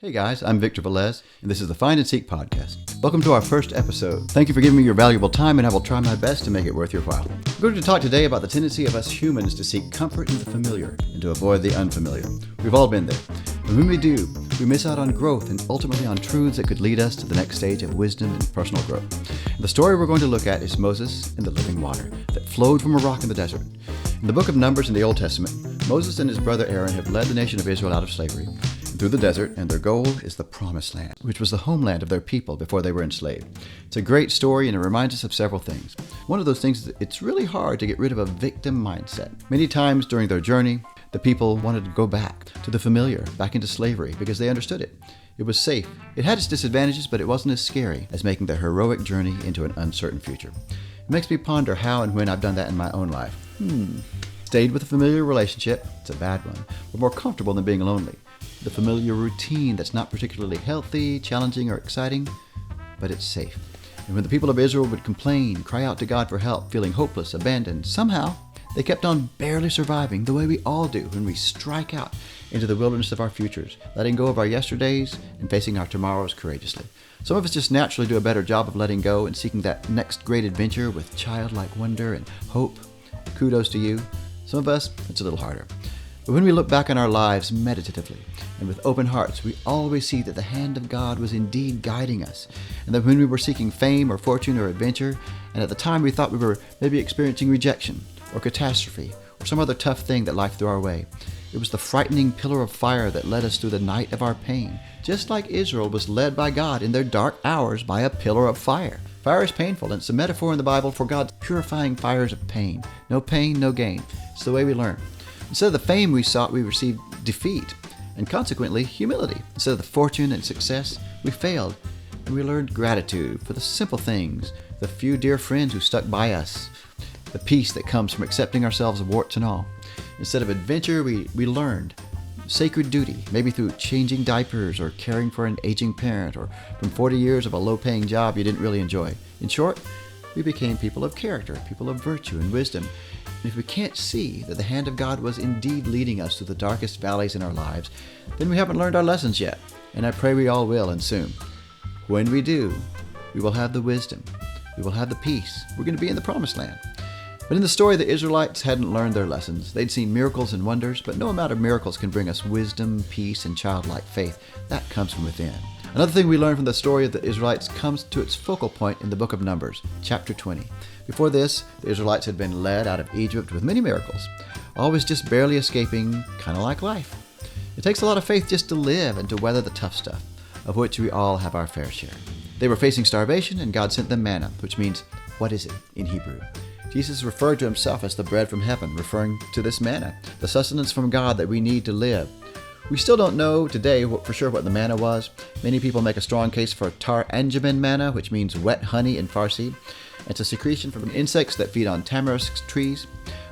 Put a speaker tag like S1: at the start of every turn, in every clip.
S1: Hey guys, I'm Victor Velez, and this is the Find and Seek podcast. Welcome to our first episode. Thank you for giving me your valuable time, and I will try my best to make it worth your while. We're going to talk today about the tendency of us humans to seek comfort in the familiar and to avoid the unfamiliar. We've all been there. And when we do, we miss out on growth and ultimately on truths that could lead us to the next stage of wisdom and personal growth. And the story we're going to look at is Moses and the living water that flowed from a rock in the desert. In the book of Numbers in the Old Testament, Moses and his brother Aaron have led the nation of Israel out of slavery through the desert, and their goal is the Promised Land, which was the homeland of their people before they were enslaved. It's a great story, and it reminds us of several things. One of those things is that it's really hard to get rid of a victim mindset. Many times during their journey, the people wanted to go back to the familiar, back into slavery, because they understood it. It was safe. It had its disadvantages, but it wasn't as scary as making the heroic journey into an uncertain future. It makes me ponder how and when I've done that in my own life. Stayed with a familiar relationship, it's a bad one, but more comfortable than being lonely. The familiar routine that's not particularly healthy, challenging, or exciting, but it's safe. And when the people of Israel would complain, cry out to God for help, feeling hopeless, abandoned, somehow they kept on barely surviving the way we all do when we strike out into the wilderness of our futures, letting go of our yesterdays and facing our tomorrows courageously. Some of us just naturally do a better job of letting go and seeking that next great adventure with childlike wonder and hope. Kudos to you. Some of us, it's a little harder. But when we look back on our lives meditatively and with open hearts, we always see that the hand of God was indeed guiding us, and that when we were seeking fame or fortune or adventure, and at the time we thought we were maybe experiencing rejection or catastrophe or some other tough thing that life threw our way, it was the frightening pillar of fire that led us through the night of our pain, just like Israel was led by God in their dark hours by a pillar of fire. Fire is painful, and it's a metaphor in the Bible for God's purifying fires of pain. No pain, no gain. It's the way we learn. Instead of the fame we sought, we received defeat, and consequently, humility. Instead of the fortune and success, we failed, and we learned gratitude for the simple things, the few dear friends who stuck by us, the peace that comes from accepting ourselves warts and all. Instead of adventure, we learned sacred duty, maybe through changing diapers or caring for an aging parent, or from 40 years of a low-paying job you didn't really enjoy. In short, we became people of character, people of virtue and wisdom. And if we can't see that the hand of God was indeed leading us through the darkest valleys in our lives, then we haven't learned our lessons yet, and I pray we all will, and soon. When we do, we will have the wisdom, we will have the peace, we're going to be in the Promised Land. But in the story, the Israelites hadn't learned their lessons. They'd seen miracles and wonders, but no amount of miracles can bring us wisdom, peace, and childlike faith. That comes from within. Another thing we learn from the story of the Israelites comes to its focal point in the book of Numbers, chapter 20. Before this, the Israelites had been led out of Egypt with many miracles, always just barely escaping, kind of like life. It takes a lot of faith just to live and to weather the tough stuff, of which we all have our fair share. They were facing starvation, and God sent them manna, which means, what is it in Hebrew? Jesus referred to himself as the bread from heaven, referring to this manna, the sustenance from God that we need to live. We still don't know today for sure what the manna was. Many people make a strong case for tar anjamin manna, which means wet honey in Farsi. It's a secretion from insects that feed on tamarisk trees.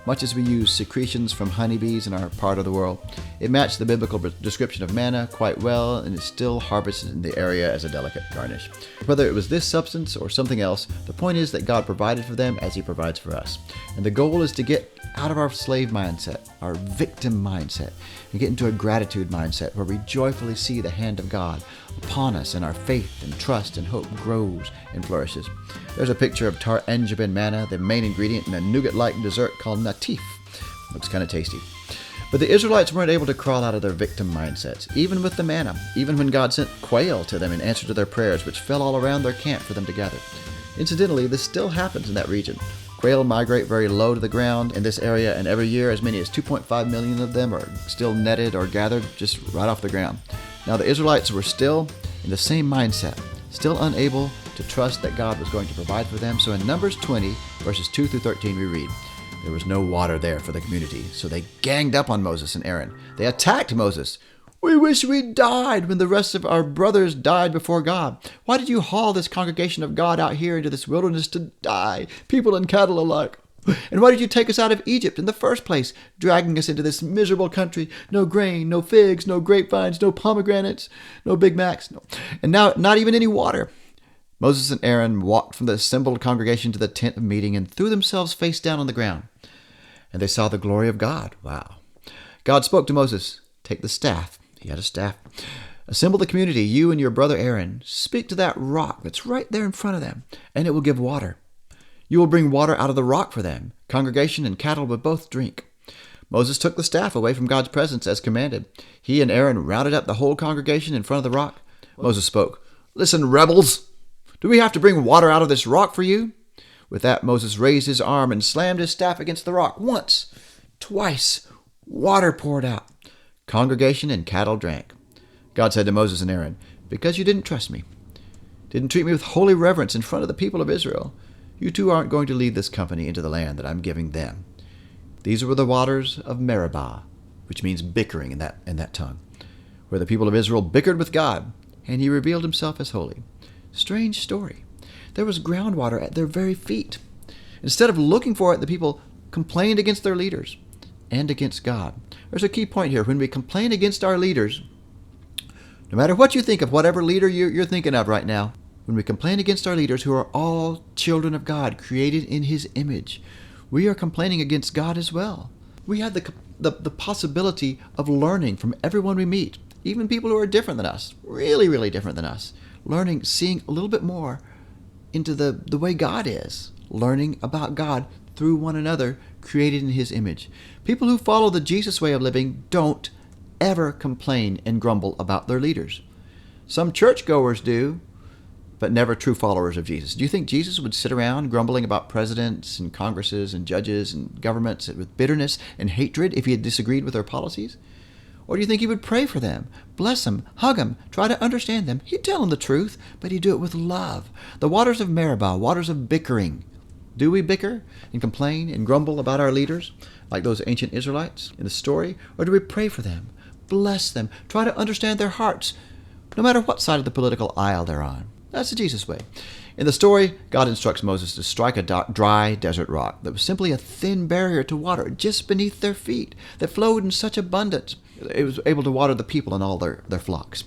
S1: Much as we use secretions from honeybees in our part of the world, it matched the biblical description of manna quite well, and is still harvested in the area as a delicate garnish. Whether it was this substance or something else, the point is that God provided for them as he provides for us. And the goal is to get out of our slave mindset, our victim mindset, and get into a gratitude mindset where we joyfully see the hand of God upon us, and our faith and trust and hope grows and flourishes. There's a picture of tar anjamin manna, the main ingredient in a nougat-like dessert called natif. Looks kind of tasty. But the Israelites weren't able to crawl out of their victim mindsets, even with the manna, even when God sent quail to them in answer to their prayers, which fell all around their camp for them to gather. Incidentally, this still happens in that region. Quail migrate very low to the ground in this area, and every year as many as 2.5 million of them are still netted or gathered just right off the ground. Now the Israelites were still in the same mindset, still unable to trust that God was going to provide for them. So in Numbers 20, verses 2 through 13, we read, there was no water there for the community, so they ganged up on Moses and Aaron. They attacked Moses. We wish we died when the rest of our brothers died before God. Why did you haul this congregation of God out here into this wilderness to die, people and cattle alike? And why did you take us out of Egypt in the first place, dragging us into this miserable country? No grain, no figs, no grapevines, no pomegranates, no Big Macs, no. And now not even any water. Moses and Aaron walked from the assembled congregation to the tent of meeting and threw themselves face down on the ground. And they saw the glory of God. Wow. God spoke to Moses, take the staff. He had a staff. Assemble the community, you and your brother Aaron. Speak to that rock that's right there in front of them, and it will give water. You will bring water out of the rock for them. Congregation and cattle will both drink." Moses took the staff away from God's presence as commanded. He and Aaron rounded up the whole congregation in front of the rock. Moses spoke, "Listen, rebels, do we have to bring water out of this rock for you?" With that, Moses raised his arm and slammed his staff against the rock. Once, twice, water poured out. Congregation and cattle drank. God said to Moses and Aaron, "Because you didn't trust me, didn't treat me with holy reverence in front of the people of Israel, you too aren't going to lead this company into the land that I'm giving them." These were the waters of Meribah, which means bickering in that tongue, where the people of Israel bickered with God, and he revealed himself as holy. Strange story. There was groundwater at their very feet. Instead of looking for it, the people complained against their leaders and against God. There's a key point here. When we complain against our leaders, no matter what you think of whatever leader you're thinking of right now, when we complain against our leaders who are all children of God, created in his image, we are complaining against God as well. We have the possibility of learning from everyone we meet, even people who are different than us, really, really different than us. Learning, seeing a little bit more into the way God is, learning about God through one another, created in his image. People who follow the Jesus way of living don't ever complain and grumble about their leaders. Some churchgoers do, but never true followers of Jesus. Do you think Jesus would sit around grumbling about presidents and congresses and judges and governments with bitterness and hatred if he had disagreed with their policies? Or do you think he would pray for them, bless them, hug them, try to understand them? He'd tell them the truth, but he'd do it with love. The waters of Meribah, waters of bickering. Do we bicker and complain and grumble about our leaders, like those ancient Israelites in the story? Or do we pray for them, bless them, try to understand their hearts, no matter what side of the political aisle they're on? That's the Jesus way. In the story, God instructs Moses to strike a dry desert rock that was simply a thin barrier to water just beneath their feet that flowed in such abundance. It was able to water the people and all their flocks.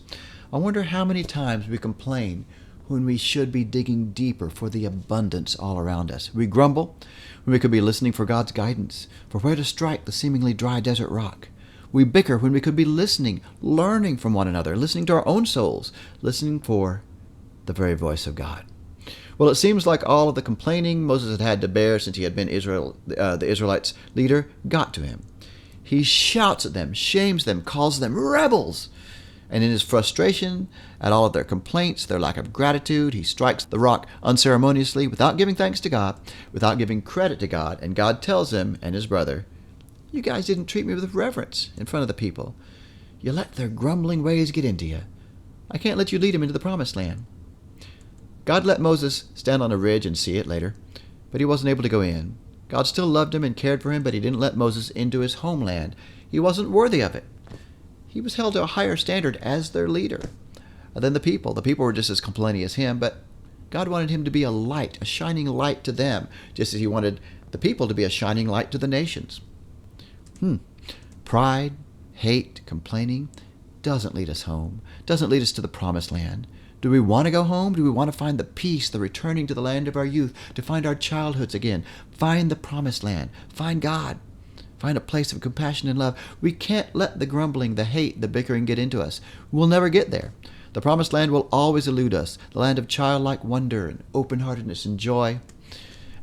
S1: I wonder how many times we complain when we should be digging deeper for the abundance all around us. We grumble when we could be listening for God's guidance, for where to strike the seemingly dry desert rock. We bicker when we could be listening, learning from one another, listening to our own souls, listening for the very voice of God. Well, it seems like all of the complaining Moses had to bear since he had been the Israelites' leader got to him. He shouts at them, shames them, calls them rebels. And in his frustration at all of their complaints, their lack of gratitude, he strikes the rock unceremoniously without giving thanks to God, without giving credit to God. And God tells him and his brother, "You guys didn't treat me with reverence in front of the people. You let their grumbling ways get into you. I can't let you lead them into the promised land." God let Moses stand on a ridge and see it later, but he wasn't able to go in. God still loved him and cared for him, but he didn't let Moses into his homeland. He wasn't worthy of it. He was held to a higher standard as their leader than the people. The people were just as complaining as him, but God wanted him to be a light, a shining light to them, just as he wanted the people to be a shining light to the nations. Pride, hate, complaining doesn't lead us home, doesn't lead us to the promised land. Do we want to go home? Do we want to find the peace, the returning to the land of our youth, to find our childhoods again, find the promised land, find God, find a place of compassion and love? We can't let the grumbling, the hate, the bickering get into us. We'll never get there. The promised land will always elude us, the land of childlike wonder and open-heartedness and joy.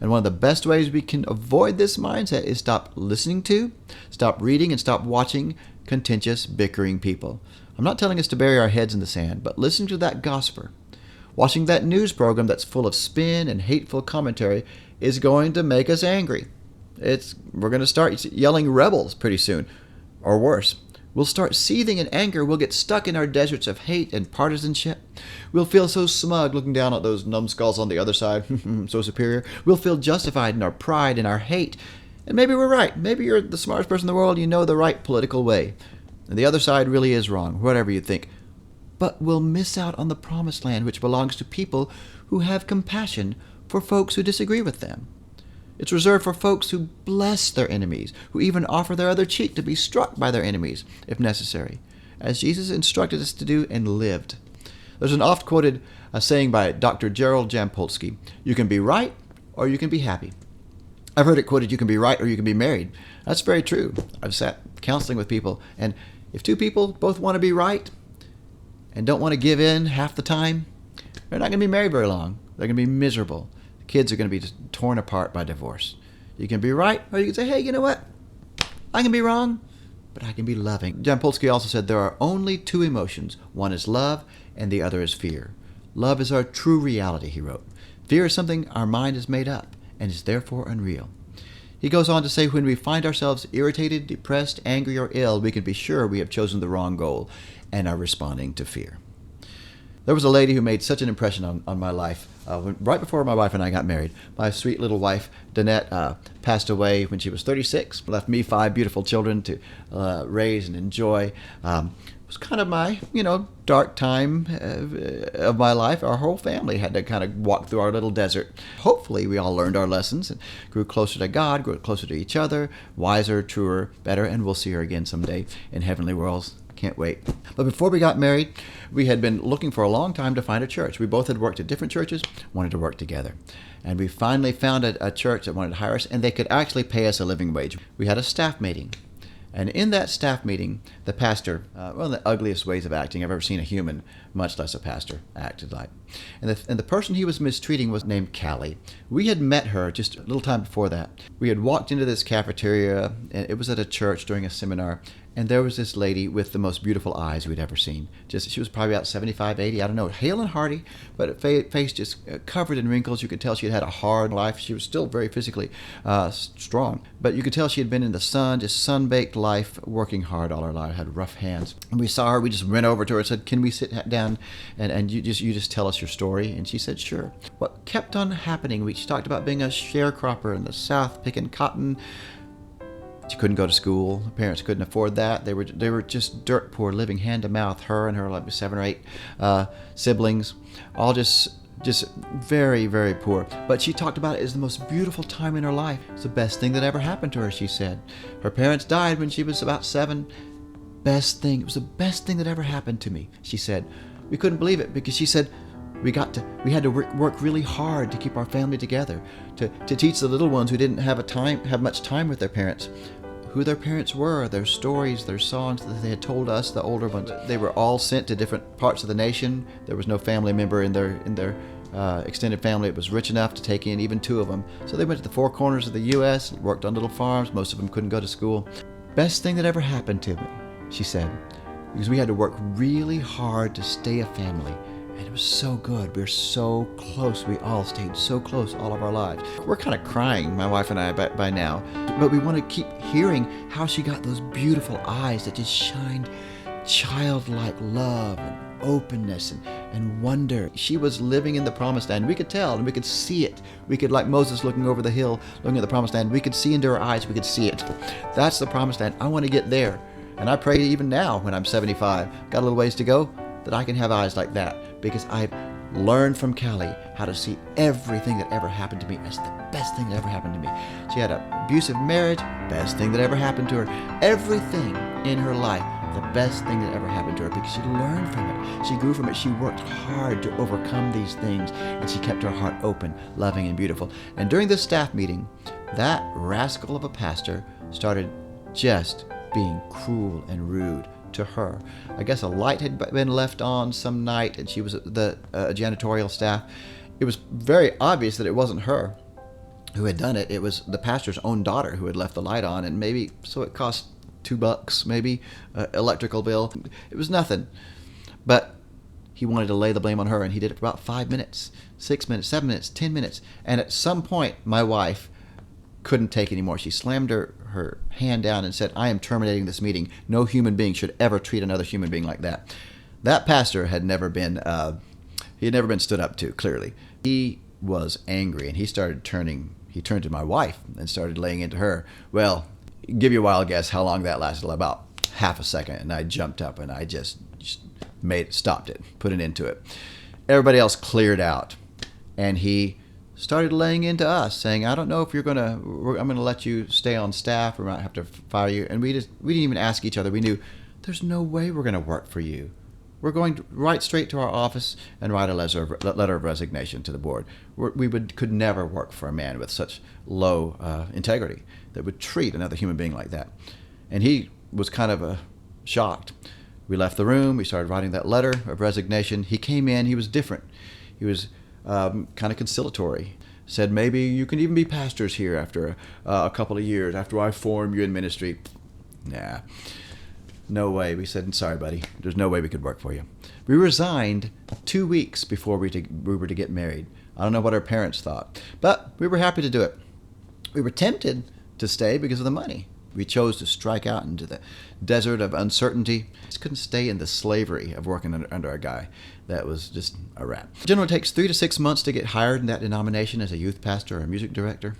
S1: And one of the best ways we can avoid this mindset is stop listening to, stop reading, and stop watching contentious, bickering people. I'm not telling us to bury our heads in the sand, but listen to that gossiper. Watching that news program that's full of spin and hateful commentary is going to make us angry. We're going to start yelling rebels pretty soon, or worse. We'll start seething in anger. We'll get stuck in our deserts of hate and partisanship. We'll feel so smug looking down at those numbskulls on the other side, so superior. We'll feel justified in our pride and our hate. And maybe we're right. Maybe you're the smartest person in the world. You know the right political way. And the other side really is wrong, whatever you think. But we'll miss out on the promised land, which belongs to people who have compassion for folks who disagree with them. It's reserved for folks who bless their enemies, who even offer their other cheek to be struck by their enemies, if necessary, as Jesus instructed us to do and lived. There's an oft-quoted saying by Dr. Gerald Jampolsky: "You can be right or you can be happy." I've heard it quoted, "You can be right or you can be married." That's very true. I've sat counseling with people, and if two people both want to be right and don't want to give in half the time, they're not going to be married very long. They're going to be miserable. The kids are going to be just torn apart by divorce. You can be right, or you can say, hey, you know what? I can be wrong, but I can be loving. John Polsky also said there are only two emotions. One is love, and the other is fear. Love is our true reality, he wrote. Fear is something our mind has made up, and is therefore unreal. He goes on to say, when we find ourselves irritated, depressed, angry, or ill, we can be sure we have chosen the wrong goal and are responding to fear. There was a lady who made such an impression on my life. Right before my wife and I got married, my sweet little wife, Danette, passed away when she was 36, left me 5 beautiful children to raise and enjoy. It was kind of my, dark time of my life. Our whole family had to kind of walk through our little desert. Hopefully we all learned our lessons and grew closer to God, grew closer to each other, wiser, truer, better, and we'll see her again someday in heavenly worlds. Can't wait. But before we got married, we had been looking for a long time to find a church. We both had worked at different churches, wanted to work together. And we finally found a church that wanted to hire us, and they could actually pay us a living wage. We had a staff meeting. And in that staff meeting, the pastor, one of the ugliest ways of acting I've ever seen a human, much less a pastor, acted like. And the person he was mistreating was named Callie. We had met her just a little time before that. We had walked into this cafeteria, and it was at a church during a seminar, and there was this lady with the most beautiful eyes we'd ever seen. She was probably about 75, 80, I don't know, hale and hearty, but face just covered in wrinkles. You could tell she had had a hard life. She was still very physically strong, but you could tell she had been in the sun, just sun-baked life, working hard all her life, had rough hands. And we saw her, we just went over to her and said, can we sit down and you just tell us your story? And she said, sure. What kept on happening, she talked about being a sharecropper in the South, picking cotton. She couldn't go to school. Her parents couldn't afford that. They were just dirt poor, living hand to mouth. Her and her like 7 or 8 siblings, all just very, very poor. But she talked about it as the most beautiful time in her life. It's the best thing that ever happened to her, she said. Her parents died when she was about 7. Best thing. It was the best thing that ever happened to me, she said. We couldn't believe it because she said, we had to work really hard to keep our family together, to teach the little ones who didn't have much time with their parents, who their parents were, their stories, their songs that they had told us, the older ones. They were all sent to different parts of the nation. There was no family member in their extended family that was rich enough to take in even 2 of them. So they went to the 4 corners of the U.S., worked on little farms. Most of them couldn't go to school. Best thing that ever happened to me, she said, because we had to work really hard to stay a family. And it was so good. We were so close. We all stayed so close all of our lives. We're kind of crying, my wife and I, by now. But we want to keep hearing how she got those beautiful eyes that just shined childlike love and openness and wonder. She was living in the promised land. We could tell and we could see it. We could, like Moses looking over the hill, looking at the promised land, we could see into her eyes. We could see it. That's the promised land. I want to get there. And I pray even now when I'm 75, got a little ways to go, that I can have eyes like that, because I've learned from Callie how to see everything that ever happened to me as the best thing that ever happened to me. She had an abusive marriage, best thing that ever happened to her. Everything in her life, the best thing that ever happened to her, because she learned from it. She grew from it. She worked hard to overcome these things, and she kept her heart open, loving, and beautiful. And during this staff meeting, that rascal of a pastor started just being cruel and rude to her. I guess a light had been left on some night, and she was the janitorial staff. It was very obvious that it wasn't her who had done it. It was the pastor's own daughter who had left the light on, and maybe so it cost $2, maybe electrical bill. It was nothing, but he wanted to lay the blame on her, and he did it for about 5 minutes, 6 minutes, 7 minutes, 10 minutes, and at some point, my wife couldn't take anymore. She slammed her hand down and said, I am terminating this meeting. No human being should ever treat another human being like that. That pastor had never been stood up to, clearly. He was angry, and he turned to my wife and started laying into her. Well, give you a wild guess how long that lasted. About half a second, and I jumped up and I just stopped it, put an end to it. Everybody else cleared out, and he started laying into us, saying, I don't know if I'm going to let you stay on staff, or I might have to fire you. And we didn't even ask each other. We knew there's no way we're going to work for you. We're going right straight to our office and write a letter of resignation to the board. Could never work for a man with such low integrity that would treat another human being like that. And he was kind of shocked. We left the room. We started writing that letter of resignation. He came in. He was different. He was kind of conciliatory. Said, maybe you can even be pastors here after a couple of years, after I form you in ministry. Nah, no way. We said, sorry, buddy. There's no way we could work for you. We resigned 2 weeks before we were to get married. I don't know what our parents thought, but we were happy to do it. We were tempted to stay because of the money. We chose to strike out into the desert of uncertainty. Just couldn't stay in the slavery of working under a guy that was just a rat. Generally, it takes 3 to 6 months to get hired in that denomination as a youth pastor or a music director.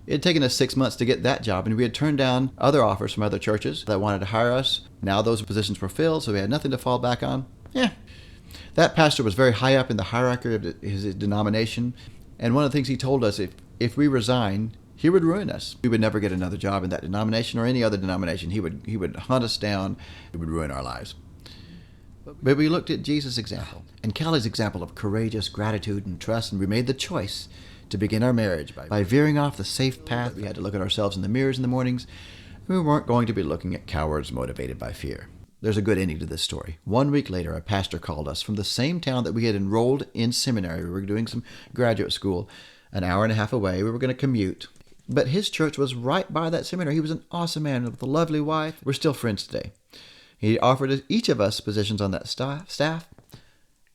S1: It had taken us 6 months to get that job, and we had turned down other offers from other churches that wanted to hire us. Now those positions were filled, so we had nothing to fall back on. That pastor was very high up in the hierarchy of his denomination, and one of the things he told us, if we resigned, he would ruin us. We would never get another job in that denomination or any other denomination. He would hunt us down. He would ruin our lives. But we looked at Jesus' example and Kelly's example of courageous gratitude and trust, and we made the choice to begin our marriage by veering off the safe path. We had to look at ourselves in the mirrors in the mornings. We weren't going to be looking at cowards motivated by fear. There's a good ending to this story. 1 week later, a pastor called us from the same town that we had enrolled in seminary. We were doing some graduate school an hour and a half away. We were going to commute. But his church was right by that seminary. He was an awesome man with a lovely wife. We're still friends today. He offered each of us positions on that staff.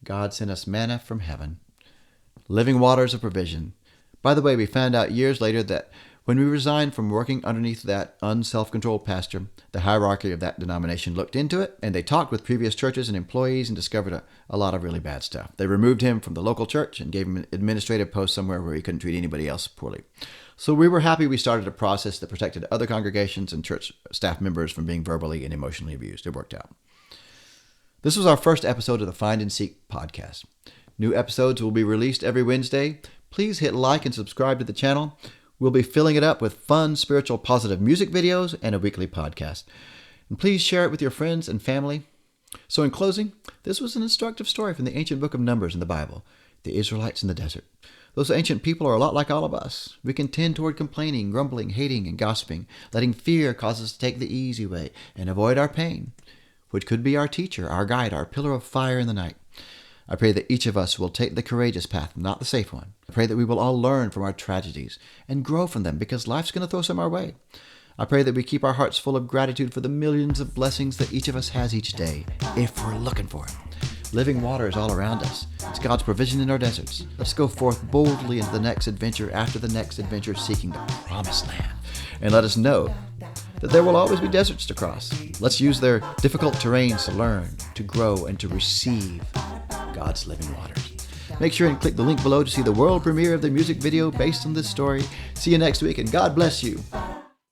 S1: God sent us manna from heaven, living waters of provision. By the way, we found out years later that when we resigned from working underneath that unself-controlled pastor, the hierarchy of that denomination looked into it, and they talked with previous churches and employees and discovered a lot of really bad stuff. They removed him from the local church and gave him an administrative post somewhere where he couldn't treat anybody else poorly. So we were happy we started a process that protected other congregations and church staff members from being verbally and emotionally abused. It worked out. This was our first episode of the Find and Seek podcast. New episodes will be released every Wednesday. Please hit like and subscribe to the channel. We'll be filling it up with fun, spiritual, positive music videos and a weekly podcast. And please share it with your friends and family. So in closing, this was an instructive story from the ancient book of Numbers in the Bible, the Israelites in the desert. Those ancient people are a lot like all of us. We can tend toward complaining, grumbling, hating, and gossiping, letting fear cause us to take the easy way and avoid our pain, which could be our teacher, our guide, our pillar of fire in the night. I pray that each of us will take the courageous path, not the safe one. I pray that we will all learn from our tragedies and grow from them, because life's going to throw some our way. I pray that we keep our hearts full of gratitude for the millions of blessings that each of us has each day, if we're looking for it. Living water is all around us. It's God's provision in our deserts. Let's go forth boldly into the next adventure after the next adventure, seeking the promised land. And let us know that there will always be deserts to cross. Let's use their difficult terrains to learn, to grow, and to receive God's living waters. Make sure and click the link below to see the world premiere of the music video based on this story. See you next week, and God bless you.